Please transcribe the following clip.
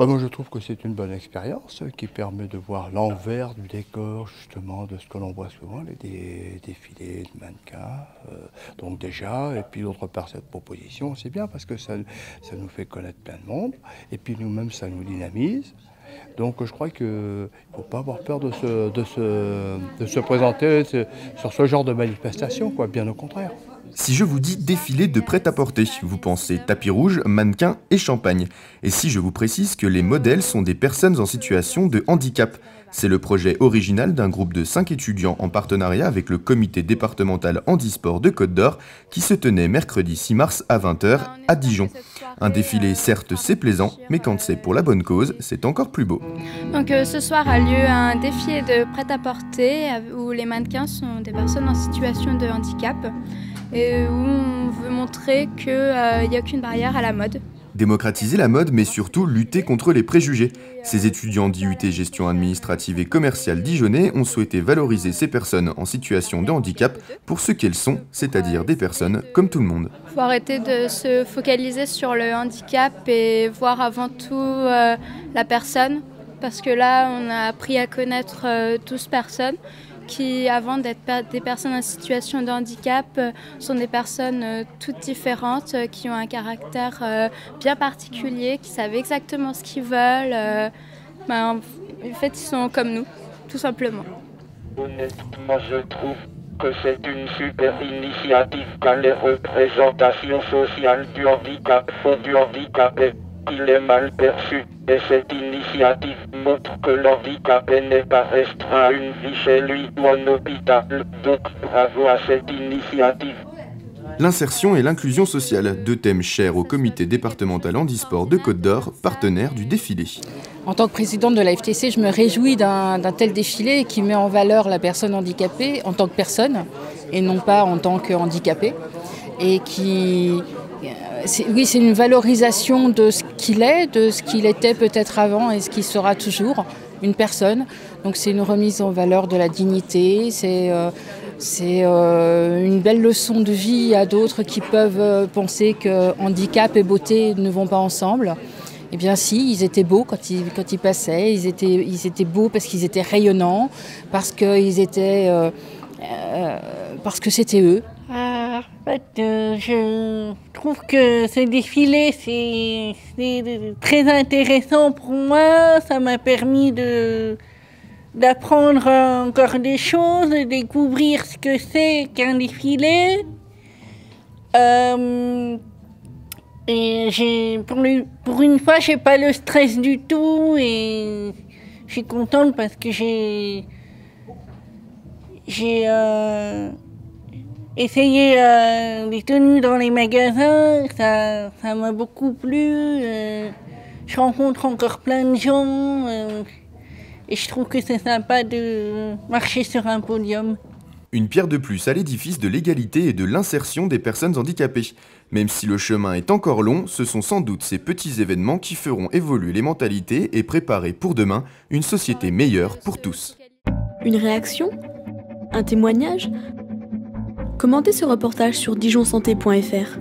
Bah, moi je trouve que c'est une bonne expérience qui permet de voir l'envers du décor justement de ce que l'on voit souvent, les défilés de mannequins. Donc déjà, et puis d'autre part cette proposition, c'est bien parce que ça nous fait connaître plein de monde, et puis nous-mêmes ça nous dynamise. Donc je crois qu'il ne faut pas avoir peur de se présenter sur ce genre de manifestation, quoi, bien au contraire. Si je vous dis défilé de prêt-à-porter, vous pensez tapis rouge, mannequin et champagne. Et si je vous précise que les modèles sont des personnes en situation de handicap. C'est le projet original d'un groupe de 5 étudiants en partenariat avec le comité départemental handisport de Côte-d'Or qui se tenait mercredi 6 mars à 20 h à Dijon. Un défilé certes c'est plaisant, mais quand c'est pour la bonne cause, c'est encore plus beau. Donc ce soir a lieu un défilé de prêt-à-porter où les mannequins sont des personnes en situation de handicap et où on veut montrer qu'il n'y a aucune barrière à la mode. Démocratiser la mode, mais surtout lutter contre les préjugés. Ces étudiants d'IUT Gestion administrative et commerciale dijonnais ont souhaité valoriser ces personnes en situation de handicap pour ce qu'elles sont, c'est-à-dire des personnes comme tout le monde. Il faut arrêter de se focaliser sur le handicap et voir avant tout la personne, parce que là on a appris à connaître 12 personnes qui, avant d'être des personnes en situation de handicap, sont des personnes toutes différentes, qui ont un caractère bien particulier, qui savent exactement ce qu'ils veulent. En fait, ils sont comme nous, tout simplement. Honnêtement, je trouve que c'est une super initiative car les représentations sociales du handicap font du handicapé qu'il est mal perçu. Et cette initiative montre que l'handicapé n'est pas restreint à une vie chez lui ou en hôpital. Donc bravo à cette initiative. L'insertion et l'inclusion sociale, deux thèmes chers au comité départemental handisport de Côte-d'Or, partenaire du défilé. En tant que présidente de la FTC, je me réjouis d'un tel défilé qui met en valeur la personne handicapée en tant que personne et non pas en tant que handicapé. Et qui... Oui, c'est une valorisation de ce qu'il est, de ce qu'il était peut-être avant et ce qu'il sera toujours, une personne. Donc c'est une remise en valeur de la dignité, c'est une belle leçon de vie à d'autres qui peuvent penser que handicap et beauté ne vont pas ensemble. Eh bien si, ils étaient beaux quand ils passaient, ils étaient beaux parce qu'ils étaient rayonnants, parce que c'était eux. En fait, je trouve que ce défilé, c'est très intéressant pour moi. Ça m'a permis d'apprendre encore des choses, de découvrir ce que c'est qu'un défilé. Et pour une fois, j'ai pas le stress du tout et je suis contente parce que j'ai essayé les tenues dans les magasins, ça m'a beaucoup plu. Je rencontre encore plein de gens et je trouve que c'est sympa de marcher sur un podium. Une pierre de plus à l'édifice de l'égalité et de l'insertion des personnes handicapées. Même si le chemin est encore long, ce sont sans doute ces petits événements qui feront évoluer les mentalités et préparer pour demain une société meilleure pour tous. Une réaction? Un témoignage? Commentez ce reportage sur dijonsanté.fr.